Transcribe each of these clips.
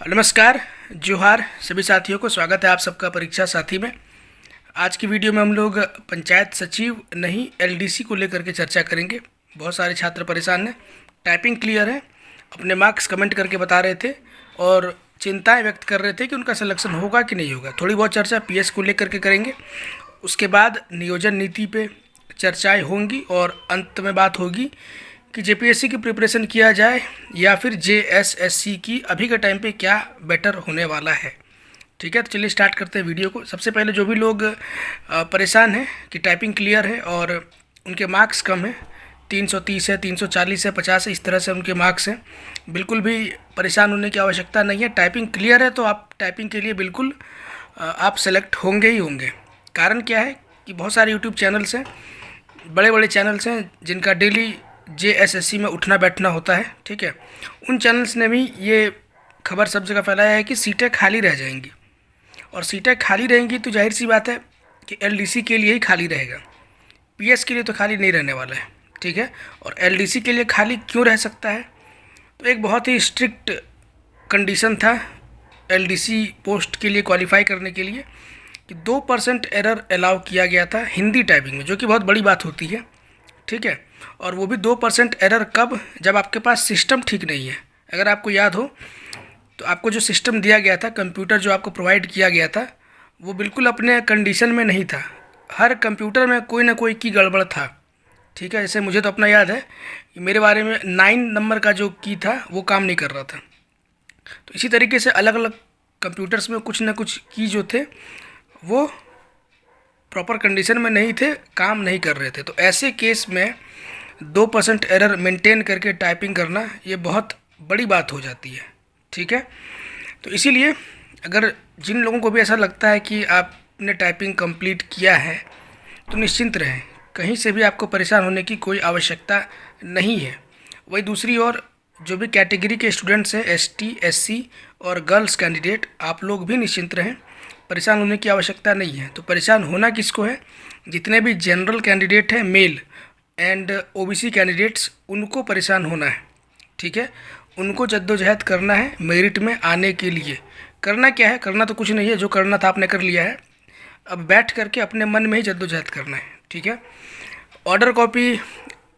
नमस्कार। जोहार सभी साथियों को, स्वागत है आप सबका परीक्षा साथी में। आज की वीडियो में हम लोग पंचायत सचिव नहीं एलडीसी को लेकर के चर्चा करेंगे। बहुत सारे छात्र परेशान हैं, टाइपिंग क्लियर है, अपने मार्क्स कमेंट करके बता रहे थे और चिंताएं व्यक्त कर रहे थे कि उनका सिलेक्शन होगा कि नहीं होगा। थोड़ी बहुत चर्चा पीएस को लेकर के करेंगे, उसके बाद नियोजन नीति पे चर्चाएँ होंगी और अंत में बात होगी कि जेपीएससी की प्रिपरेशन किया जाए या फिर जेएसएससी की अभी के टाइम पे क्या बेटर होने वाला है। ठीक है, तो चलिए स्टार्ट करते हैं वीडियो को। सबसे पहले जो भी लोग परेशान हैं कि टाइपिंग क्लियर है और उनके मार्क्स कम हैं, 330 है, 340 है, 50 है, इस तरह से उनके मार्क्स हैं, बिल्कुल भी परेशान होने की आवश्यकता नहीं है। टाइपिंग क्लियर है तो आप टाइपिंग के लिए बिल्कुल आप सेलेक्ट होंगे ही होंगे। कारण क्या है कि बहुत सारे यूट्यूब चैनल्स हैं, बड़े बड़े चैनल्स हैं जिनका डेली जेएसएससी में उठना बैठना होता है। ठीक है, उन चैनल्स ने भी ये खबर सब जगह फैलाया है कि सीटें खाली रह जाएंगी, और सीटें खाली रहेंगी तो जाहिर सी बात है कि एलडीसी के लिए ही खाली रहेगा, पीएस के लिए तो खाली नहीं रहने वाला है। ठीक है, और एलडीसी के लिए खाली क्यों रह सकता है, तो एक बहुत ही स्ट्रिक्ट कंडीशन था एलडीसी पोस्ट के लिए क्वालिफाई करने के लिए कि 2% एरर अलाउ किया गया था हिंदी टाइपिंग में, जो कि बहुत बड़ी बात होती है। ठीक है, और वो भी 2% एरर कब, जब आपके पास सिस्टम ठीक नहीं है। अगर आपको याद हो तो आपको जो सिस्टम दिया गया था, कंप्यूटर जो आपको प्रोवाइड किया गया था, वो बिल्कुल अपने कंडीशन में नहीं था। हर कंप्यूटर में कोई ना कोई की गड़बड़ था। ठीक है, जैसे मुझे तो अपना याद है कि मेरे बारे में 9 नंबर का जो की था वो काम नहीं कर रहा था। तो इसी तरीके से अलग अलग कंप्यूटर्स में कुछ ना कुछ की जो थे वो प्रॉपर कंडीशन में नहीं थे, काम नहीं कर रहे थे। तो ऐसे केस में 2% एरर मेंटेन करके टाइपिंग करना ये बहुत बड़ी बात हो जाती है। ठीक है, तो इसीलिए अगर जिन लोगों को भी ऐसा लगता है कि आपने टाइपिंग कंप्लीट किया है तो निश्चिंत रहें, कहीं से भी आपको परेशान होने की कोई आवश्यकता नहीं है। वही दूसरी ओर जो भी कैटेगरी के स्टूडेंट्स हैं, एसटी, एससी और गर्ल्स कैंडिडेट, आप लोग भी निश्चिंत रहें, परेशान होने की आवश्यकता नहीं है। तो परेशान होना किसको है, जितने भी जनरल कैंडिडेट हैं, मेल एंड ओबीसी कैंडिडेट्स, उनको परेशान होना है। ठीक है, उनको जद्दोजहद करना है मेरिट में आने के लिए। करना क्या है, करना तो कुछ नहीं है, जो करना था आपने कर लिया है, अब बैठ करके अपने मन में ही जद्दोजहद करना है। ठीक है, ऑर्डर कॉपी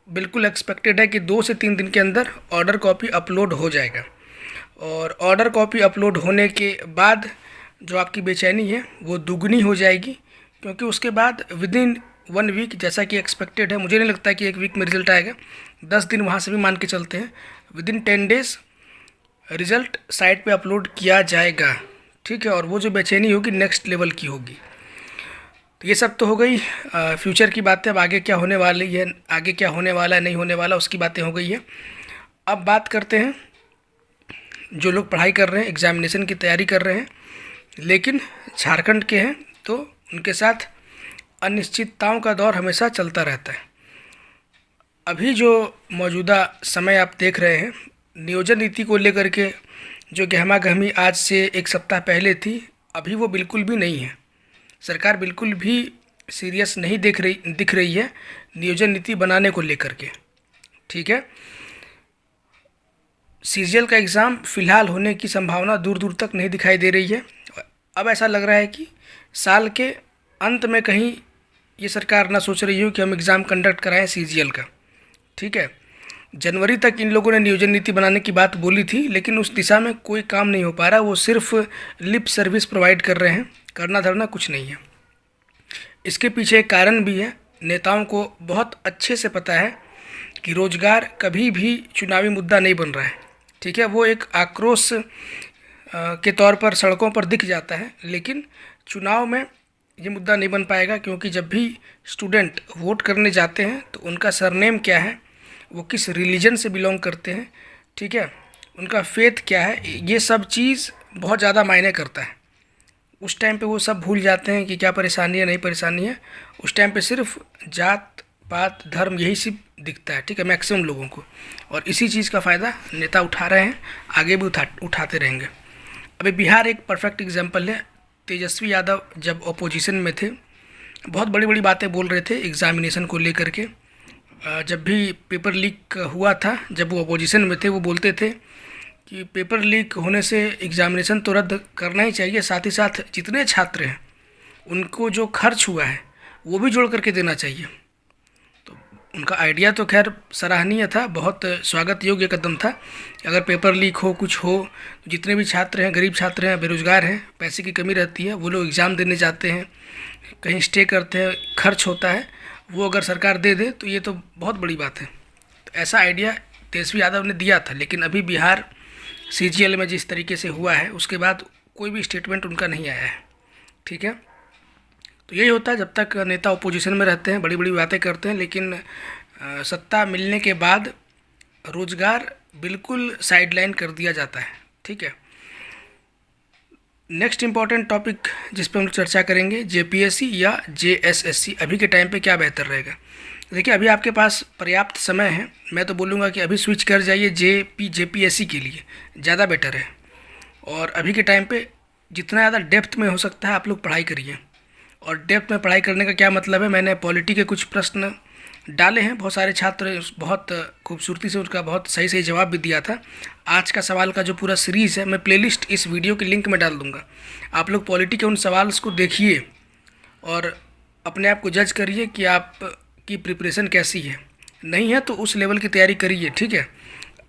बिल्कुल एक्सपेक्टेड है कि 2 से 3 दिन के अंदर ऑर्डर कॉपी अपलोड हो जाएगा, और ऑर्डर कॉपी अपलोड होने के बाद जो आपकी बेचैनी है वो दुगनी हो जाएगी, क्योंकि उसके बाद विदिन 1 वीक, जैसा कि एक्सपेक्टेड है, मुझे नहीं लगता कि 1 वीक में रिजल्ट आएगा, 10 दिन वहाँ से भी मान के चलते हैं, विदिन 10 डेज़ रिज़ल्ट साइट पे अपलोड किया जाएगा। ठीक है, और वो जो बेचैनी होगी नेक्स्ट लेवल की होगी। तो ये सब तो हो गई फ्यूचर की बातें। अब आगे क्या होने वाली है, आगे क्या होने वाला है, नहीं होने वाला, उसकी बातें हो गई है। अब बात करते हैं जो लोग पढ़ाई कर रहे हैं, एग्ज़ामिनेशन की तैयारी कर रहे हैं, लेकिन झारखंड के हैं, तो उनके साथ अनिश्चितताओं का दौर हमेशा चलता रहता है। अभी जो मौजूदा समय आप देख रहे हैं, नियोजन नीति को लेकर के जो गहमा गहमी आज से 1 सप्ताह पहले थी, अभी वो बिल्कुल भी नहीं है। सरकार बिल्कुल भी सीरियस नहीं दिख रही है नियोजन नीति बनाने को लेकर के। ठीक है, सीजीएल का एग्ज़ाम फ़िलहाल होने की संभावना दूर दूर तक नहीं दिखाई दे रही है। अब ऐसा लग रहा है कि साल के अंत में कहीं ये सरकार ना सोच रही हो कि हम एग्ज़ाम कंडक्ट कराएं सीजीएल का। ठीक है, जनवरी तक इन लोगों ने नियोजन नीति बनाने की बात बोली थी, लेकिन उस दिशा में कोई काम नहीं हो पा रहा। वो सिर्फ लिप सर्विस प्रोवाइड कर रहे हैं, करना धरना कुछ नहीं है। इसके पीछे एक कारण भी है, नेताओं को बहुत अच्छे से पता है कि रोजगार कभी भी चुनावी मुद्दा नहीं बन रहा है। ठीक है, वो एक आक्रोश के तौर पर सड़कों पर दिख जाता है, लेकिन चुनाव में ये मुद्दा नहीं बन पाएगा, क्योंकि जब भी स्टूडेंट वोट करने जाते हैं तो उनका सरनेम क्या है, वो किस रिलीजन से बिलोंग करते हैं, ठीक है, उनका फेथ क्या है, ये सब चीज़ बहुत ज़्यादा मायने करता है। उस टाइम पे वो सब भूल जाते हैं कि क्या परेशानी है, नहीं परेशानी है। उस टाइम पे सिर्फ जात पात धर्म यही सिर्फ दिखता है। ठीक है, मैक्सिमम लोगों को, और इसी चीज़ का फ़ायदा नेता उठा रहे हैं, आगे भी उठाते रहेंगे। अभी बिहार एक परफेक्ट एग्जाम्पल है। तेजस्वी यादव जब अपोजिशन में थे, बहुत बड़ी बड़ी बातें बोल रहे थे एग्ज़ामिनेशन को लेकर के। जब भी पेपर लीक हुआ था, जब वो अपोजिशन में थे, वो बोलते थे कि पेपर लीक होने से एग्ज़ामिनेशन तो रद्द करना ही चाहिए, साथ ही साथ जितने छात्र हैं उनको जो खर्च हुआ है वो भी जोड़ करके देना चाहिए। तो उनका आइडिया तो खैर सराहनीय था, बहुत स्वागत योग्य कदम था। अगर पेपर लीक हो, कुछ हो, तो जितने भी छात्र हैं, गरीब छात्र हैं, बेरोज़गार हैं, पैसे की कमी रहती है, वो लोग एग्ज़ाम देने जाते हैं, कहीं स्टे करते हैं, खर्च होता है, वो अगर सरकार दे दे तो ये तो बहुत बड़ी बात है। तो ऐसा आइडिया तेजस्वी यादव ने दिया था, लेकिन अभी बिहार CGL में जिस तरीके से हुआ है उसके बाद कोई भी स्टेटमेंट उनका नहीं आया है। ठीक है, तो यही होता है जब तक नेता ओपोजिशन में रहते हैं, बड़ी बड़ी बातें करते हैं, लेकिन सत्ता मिलने के बाद रोज़गार बिल्कुल साइडलाइन कर दिया जाता है। ठीक है, नेक्स्ट इम्पॉर्टेंट टॉपिक जिस पर हम लोग चर्चा करेंगे, JPSC या JSSC अभी के टाइम पे क्या बेहतर रहेगा। देखिए, अभी आपके पास पर्याप्त समय है, मैं तो बोलूँगा कि अभी स्विच कर जाइए JPSC के लिए, ज़्यादा बेटर है। और अभी के टाइम पे जितना ज़्यादा डेप्थ में हो सकता है आप लोग पढ़ाई करिए। और डेप्थ में पढ़ाई करने का क्या मतलब है, मैंने पॉलिटी के कुछ प्रश्न डाले हैं, बहुत सारे छात्र बहुत खूबसूरती से उसका बहुत सही सही जवाब भी दिया था। आज का सवाल का जो पूरा सीरीज़ है, मैं प्लेलिस्ट इस वीडियो के लिंक में डाल दूंगा। आप लोग पॉलिटी के उन सवाल को देखिए और अपने आप को जज करिए कि आपकी प्रिपरेशन कैसी है। नहीं है तो उस लेवल की तैयारी करिए। ठीक है,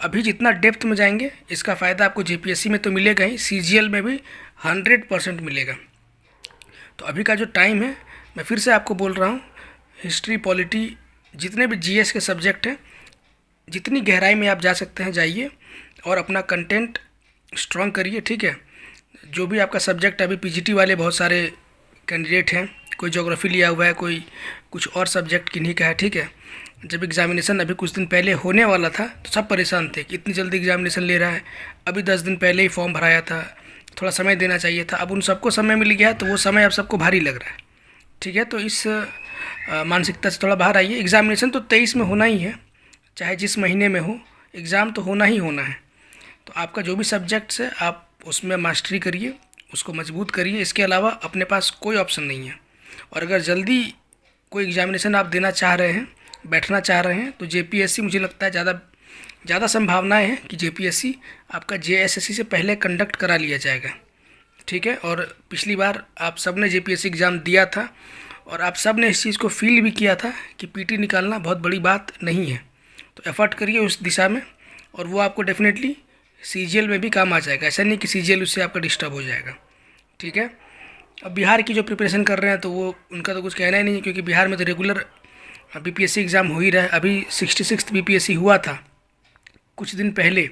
अभी जितना डेप्थ में जाएंगे इसका फ़ायदा आपको JPSC में तो मिलेगा ही, CGL में भी 100% मिलेगा। तो अभी का जो टाइम है, मैं फिर से आपको बोल रहा हूँ, हिस्ट्री, पॉलिटी, जितने भी GS के सब्जेक्ट हैं, जितनी गहराई में आप जा सकते हैं जाइए और अपना कंटेंट स्ट्रॉन्ग करिए। ठीक है, जो भी आपका सब्जेक्ट, अभी PGT वाले बहुत सारे कैंडिडेट हैं, कोई ज्योग्राफी लिया हुआ है, कोई कुछ और सब्जेक्ट किन्हीं का है। ठीक है, जब एग्ज़ामिनेशन अभी कुछ दिन पहले होने वाला था तो सब परेशान थे कि इतनी जल्दी एग्ज़ामिनेशन ले रहा है, अभी 10 दिन पहले ही फॉर्म भराया था, थोड़ा समय देना चाहिए था। अब उन सबको समय मिल गया है तो वो समय अब सबको भारी लग रहा है। ठीक है, तो इस मानसिकता से थोड़ा बाहर आइए। एग्ज़ामिनेशन तो 23 में होना ही है, चाहे जिस महीने में हो, एग्ज़ाम तो होना ही होना है। तो आपका जो भी सब्जेक्ट्स है आप उसमें मास्टरी करिए, उसको मजबूत करिए। इसके अलावा अपने पास कोई ऑप्शन नहीं है। और अगर जल्दी कोई एग्ज़ामिनेशन आप देना चाह रहे हैं, बैठना चाह रहे हैं, तो JPSC मुझे लगता है ज़्यादा संभावनाएं हैं कि JPSC आपका JSSC से पहले कंडक्ट करा लिया जाएगा। ठीक है, और पिछली बार आप सब ने JPSC एग्ज़ाम दिया था और आप सब ने इस चीज़ को फील भी किया था कि PT निकालना बहुत बड़ी बात नहीं है। तो एफर्ट करिए उस दिशा में और वो आपको डेफिनेटली CGL में भी काम आ जाएगा। ऐसा नहीं कि CGL उससे आपका डिस्टर्ब हो जाएगा। ठीक है, अब बिहार की जो प्रिपरेशन कर रहे हैं तो वो उनका तो कुछ कहना ही नहीं है, क्योंकि बिहार में तो रेगुलर BPSC एग्ज़ाम हो ही रहा है। अभी 66th BPSC हुआ था कुछ दिन पहले,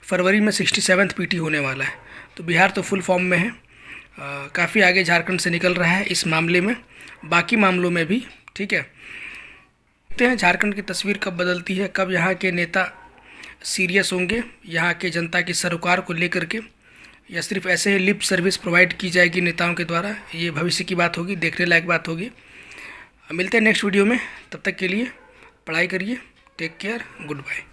फरवरी में 67th PT होने वाला है। तो बिहार तो फुल फॉर्म में है, काफ़ी आगे झारखंड से निकल रहा है इस मामले में, बाकी मामलों में भी। ठीक है, देखते हैं झारखंड की तस्वीर कब बदलती है, कब यहाँ के नेता सीरियस होंगे यहाँ के जनता की सरोकार को लेकर के, या सिर्फ ऐसे ही लिप सर्विस प्रोवाइड की जाएगी नेताओं के द्वारा। ये भविष्य की बात होगी, देखने लायक बात होगी। मिलते हैं नेक्स्ट वीडियो में, तब तक के लिए पढ़ाई करिए। Take care, good bye.